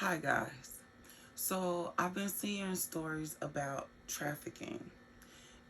Hi guys. So I've been seeing stories about trafficking,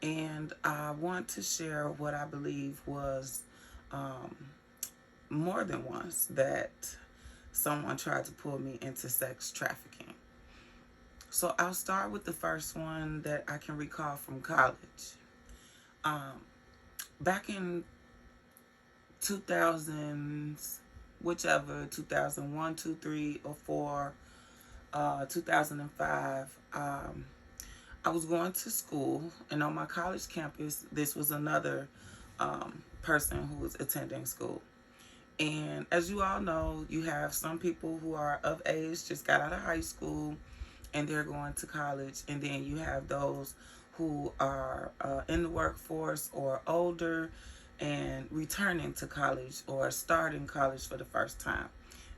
and I want to share what I believe was um, more than once that someone tried to pull me into sex trafficking. So I'll start with the first one that I can recall from college. Um, Back in 2000s, whichever 2001, 2, 3, or 4, 2005. I was going to school, and on my college campus, this was another person who was attending school. And as you all know, you have some people who are of age, just got out of high school, and they're going to college. And then you have those who are in the workforce or older and returning to college or starting college for the first time.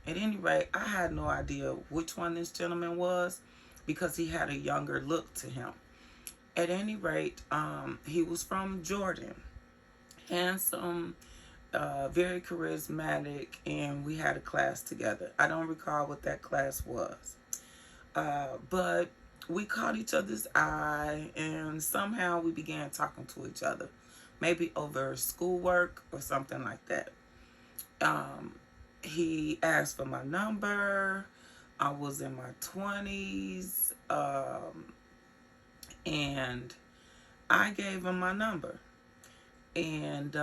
At any rate, I had no idea which one this gentleman was because he had a younger look to him. At any rate, he was from Jordan, handsome, very charismatic, and we had a class together. I don't recall what that class was, but we caught each other's eye, and somehow we began talking to each other, maybe over schoolwork or something like that. Um, he asked for my number. I was in my 20s, and I gave him my number. And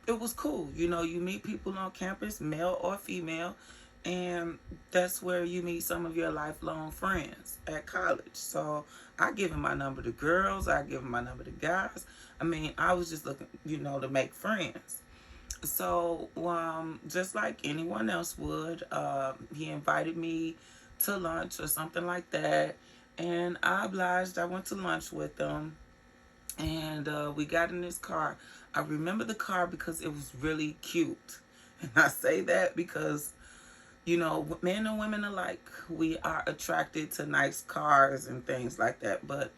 it was cool. You know, you meet people on campus, male or female, and that's where you meet some of your lifelong friends at college. So I give him my number to girls, I give him my number to guys. I mean, I was just looking, to make friends. So, just like anyone else would, he invited me to lunch or something like that. And I obliged. I went to lunch with him. And we got in this car. I remember the car because it was really cute. And I say that because, men and women alike, we are attracted to nice cars and things like that. But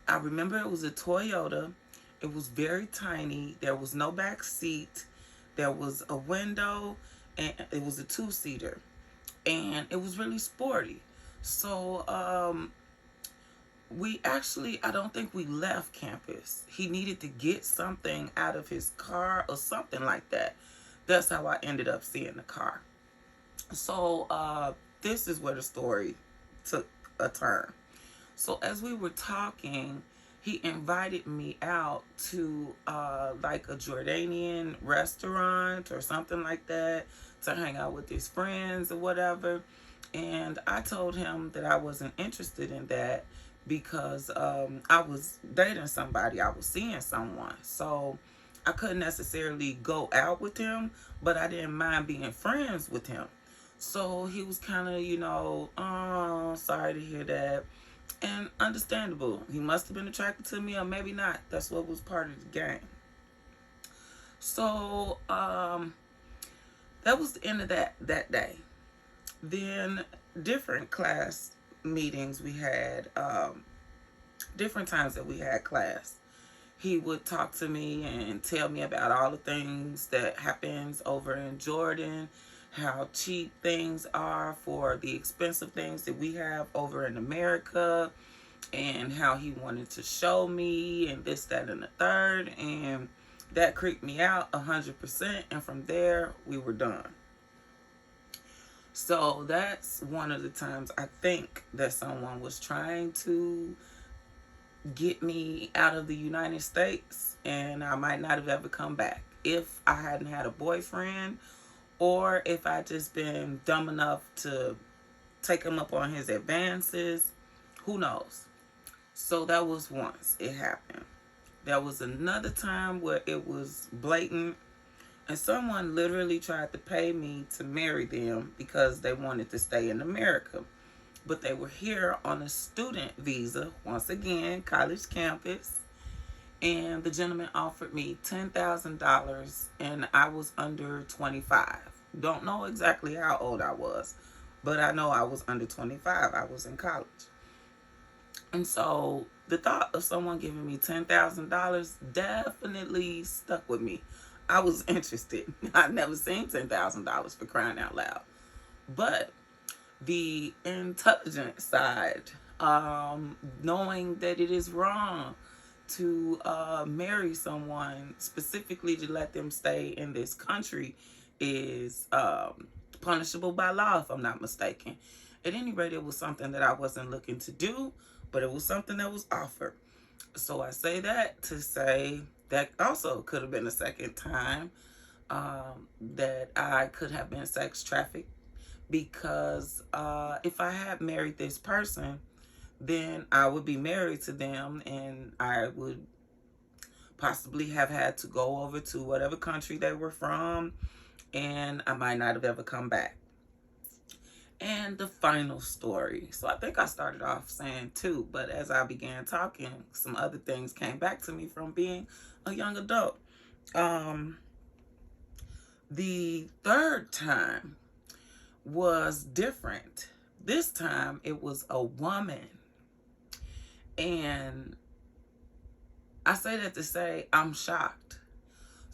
I remember it was a Toyota. It was very tiny. There was no back seat. There was a window, and it was a two-seater, and it was really sporty. So I don't think we left campus. He needed to get something out of his car or something like that. That's how I ended up seeing the car. So this is where the story took a turn. So as we were talking, he invited me out to like a Jordanian restaurant or something like that to hang out with his friends or whatever. And I told him that I wasn't interested in that because I was dating somebody, I was seeing someone. So I couldn't necessarily go out with him, but I didn't mind being friends with him. So he was kind of, oh, sorry to hear that. And understandable. He must have been attracted to me, or maybe not. That's what was part of the game. So that was the end of that day. Then different class meetings we had, different times that we had class. He would talk to me and tell me about all the things that happens over in Jordan, how cheap things are for the expensive things that we have over in America, and how he wanted to show me and this, that, and the third. And that creeped me out 100%. And from there, we were done. So that's one of the times I think that someone was trying to get me out of the United States, and I might not have ever come back if I hadn't had a boyfriend, or if I just been dumb enough to take him up on his advances. Who knows? So that was once it happened. There was another time where it was blatant, and someone literally tried to pay me to marry them because they wanted to stay in America. But they were here on a student visa, once again, college campus. And the gentleman offered me $10,000, and I was under 25. Don't know exactly how old I was, but I know I was under 25. I was in college. And so the thought of someone giving me $10,000 definitely stuck with me. I was interested. I'd never seen $10,000, for crying out loud. But the intelligent side, knowing that it is wrong to marry someone specifically to let them stay in this country is punishable by law, if I'm not mistaken. At any rate, it was something that I wasn't looking to do, but it was something that was offered. So I say that to say that also could have been a second time that I could have been sex trafficked, because if I had married this person, then I would be married to them, and I would possibly have had to go over to whatever country they were from, and I might not have ever come back. And the final story. So I think I started off saying two, but as I began talking, some other things came back to me from being a young adult. The third time was different. This time it was a woman. And I say that to say I'm shocked.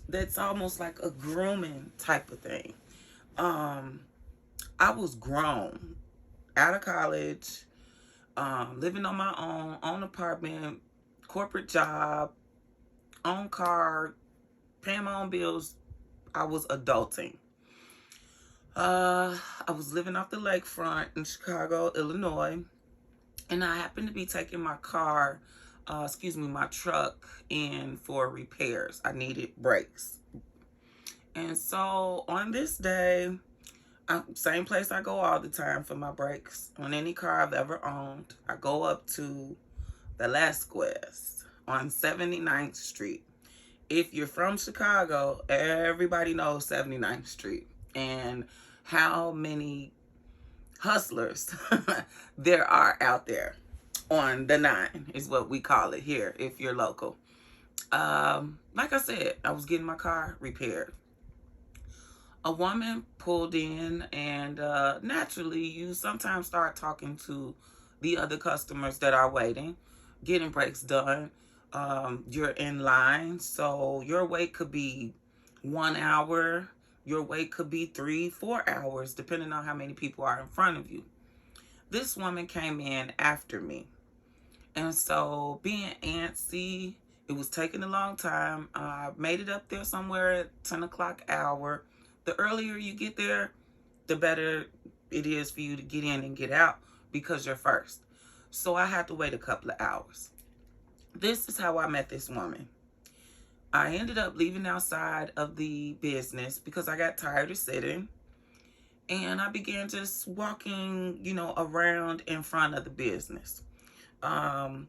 That's almost like a grooming type of thing. I was grown, out of college, living on my own apartment, corporate job, own car, paying my own bills. I was adulting. I was living off the lakefront in Chicago, Illinois, and I happened to be taking my my truck in for repairs. I needed brakes. And so on this day, same place I go all the time for my brakes. On any car I've ever owned, I go up to Velasquez on 79th Street. If you're from Chicago, everybody knows 79th Street and how many hustlers there are out there on the 9 is what we call it here if you're local. Like I said, I was getting my car repaired. A woman pulled in, and naturally you sometimes start talking to the other customers that are waiting, getting brakes done. You're in line, so your wait could be 1 hour, your wait could be 3-4 hours, depending on how many people are in front of you. This woman came in after me, and so being antsy, it was taking a long time. I made it up there somewhere at 10 o'clock hour. The earlier you get there, the better it is for you to get in and get out because you're first. So I had to wait a couple of hours. This is how I met this woman. I ended up leaving outside of the business because I got tired of sitting. And I began just walking, around in front of the business. All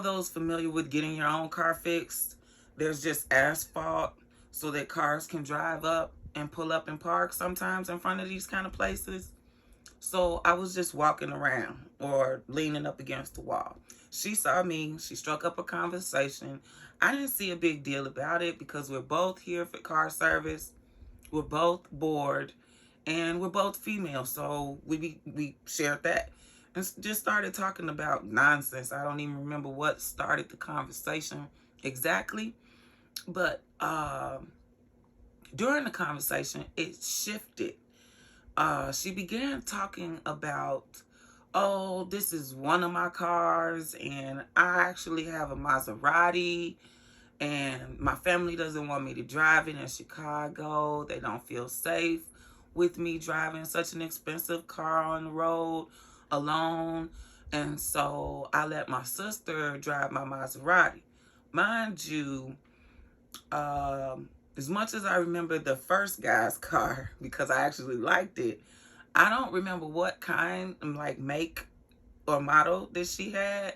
those familiar with getting your own car fixed, there's just asphalt so that cars can drive up and pull up and park sometimes in front of these kind of places. So I was just walking around or leaning up against the wall. She saw me. She struck up a conversation. I didn't see a big deal about it because we're both here for car service. We're both bored, and we're both female. So we shared that and just started talking about nonsense. I don't even remember what started the conversation exactly. But during the conversation, it shifted. She began talking about, oh, this is one of my cars, and I actually have a Maserati, and my family doesn't want me to drive it in Chicago. They don't feel safe with me driving such an expensive car on the road alone. And so I let my sister drive my Maserati. Mind you, as much as I remember the first guy's car, because I actually liked it, I don't remember what kind, like make or model that she had,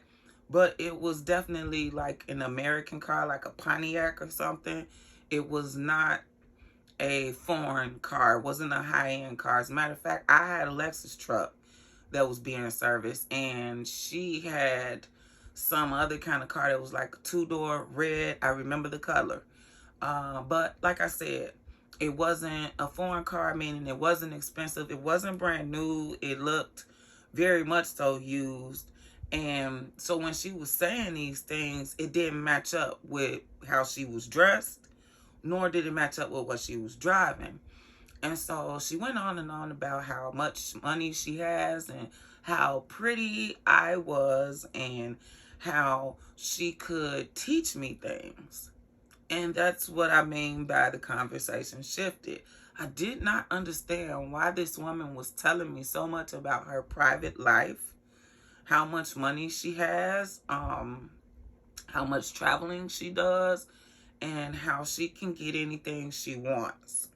but it was definitely like an American car, like a Pontiac or something. It was not a foreign car. It wasn't a high-end car. As a matter of fact, I had a Lexus truck that was being serviced, and she had some other kind of car that was like a 2-door red. I remember the color. But like I said, it wasn't a foreign car, meaning it wasn't expensive. It wasn't brand new. It looked very much so used. And so when she was saying these things, it didn't match up with how she was dressed, nor did it match up with what she was driving. And so she went on and on about how much money she has and how pretty I was and how she could teach me things. And that's what I mean by the conversation shifted. I did not understand why this woman was telling me so much about her private life, how much money she has, how much traveling she does, and how she can get anything she wants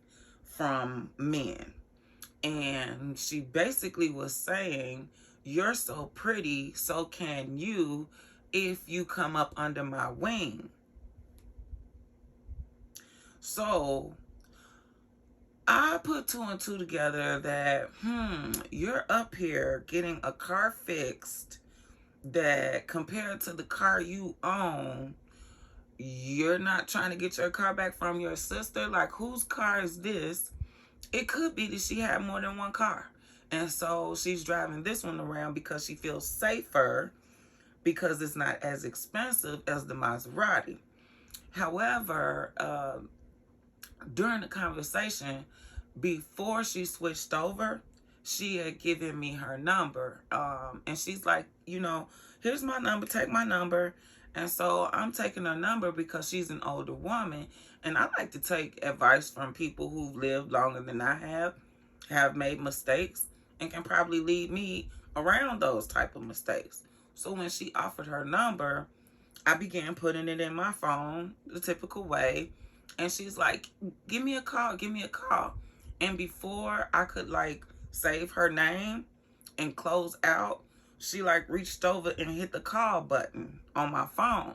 from men. And she basically was saying, you're so pretty, so can you if you come up under my wing. So I put two and two together that, you're up here getting a car fixed that compared to the car you own, you're not trying to get your car back from your sister. Like, whose car is this? It could be that she had more than one car. And so she's driving this one around because she feels safer because it's not as expensive as the Maserati. However, during the conversation, before she switched over, she had given me her number. And she's like, here's my number, take my number. And so I'm taking her number because she's an older woman. And I like to take advice from people who've lived longer than I have made mistakes, and can probably lead me around those type of mistakes. So when she offered her number, I began putting it in my phone the typical way. And she's like, give me a call, give me a call. And before I could save her name and close out, she reached over and hit the call button on my phone.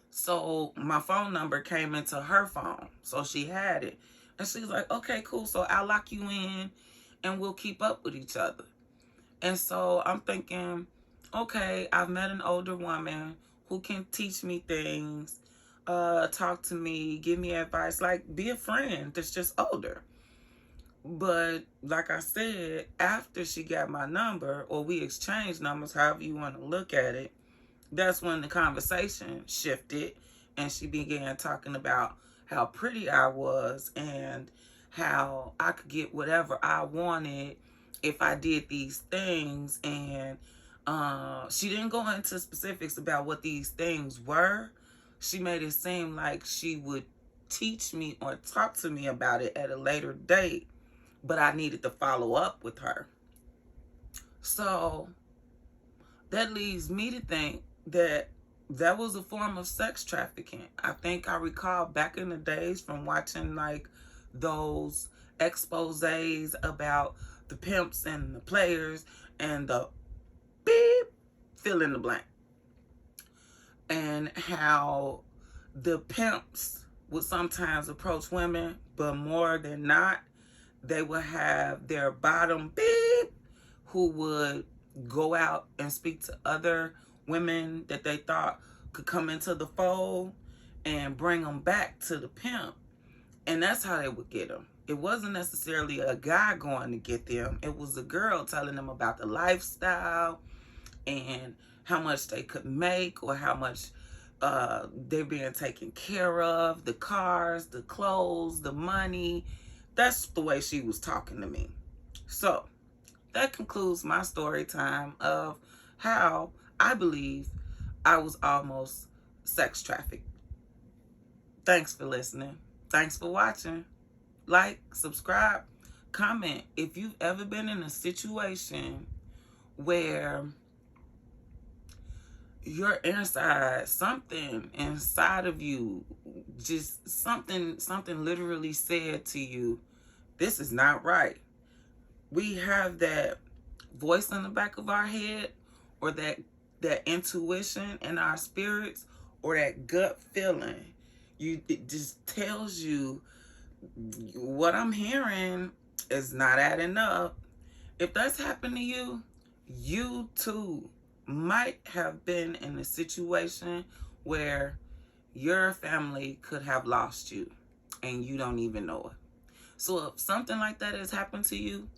So my phone number came into her phone. So she had it. And she's like, okay, cool. So I'll lock you in and we'll keep up with each other. And so I'm thinking, okay, I've met an older woman who can teach me things, talk to me, give me advice, be a friend that's just older. But like I said, after she got my number, or we exchanged numbers, however you want to look at it, that's when the conversation shifted and she began talking about how pretty I was and how I could get whatever I wanted if I did these things. And she didn't go into specifics about what these things were. She made it seem like she would teach me or talk to me about it at a later date, but I needed to follow up with her. So that leads me to think that that was a form of sex trafficking. I think I recall back in the days from watching those exposés about the pimps and the players and the beep, fill in the blank. And how the pimps would sometimes approach women, but more than not, they would have their bottom beep who would go out and speak to other women that they thought could come into the fold and bring them back to the pimp. And that's how they would get them. It wasn't necessarily a guy going to get them. It was a girl telling them about the lifestyle and how much they could make, or how much they're being taken care of, the cars, the clothes, the money. That's the way she was talking to me. So that concludes my story time of how I believe I was almost sex trafficked. Thanks for listening. Thanks for watching. Like, subscribe, comment. If you've ever been in a situation where you're inside, something inside of you, just something literally said to you, this is not right. We have that voice in the back of our head, or that intuition in our spirits, or that gut feeling. It just tells you, what I'm hearing is not adding up. If that's happened to you, you too might have been in a situation where your family could have lost you and you don't even know it. So if something like that has happened to you,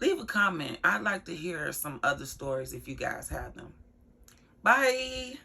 leave a comment. I'd like to hear some other stories if you guys have them. Bye.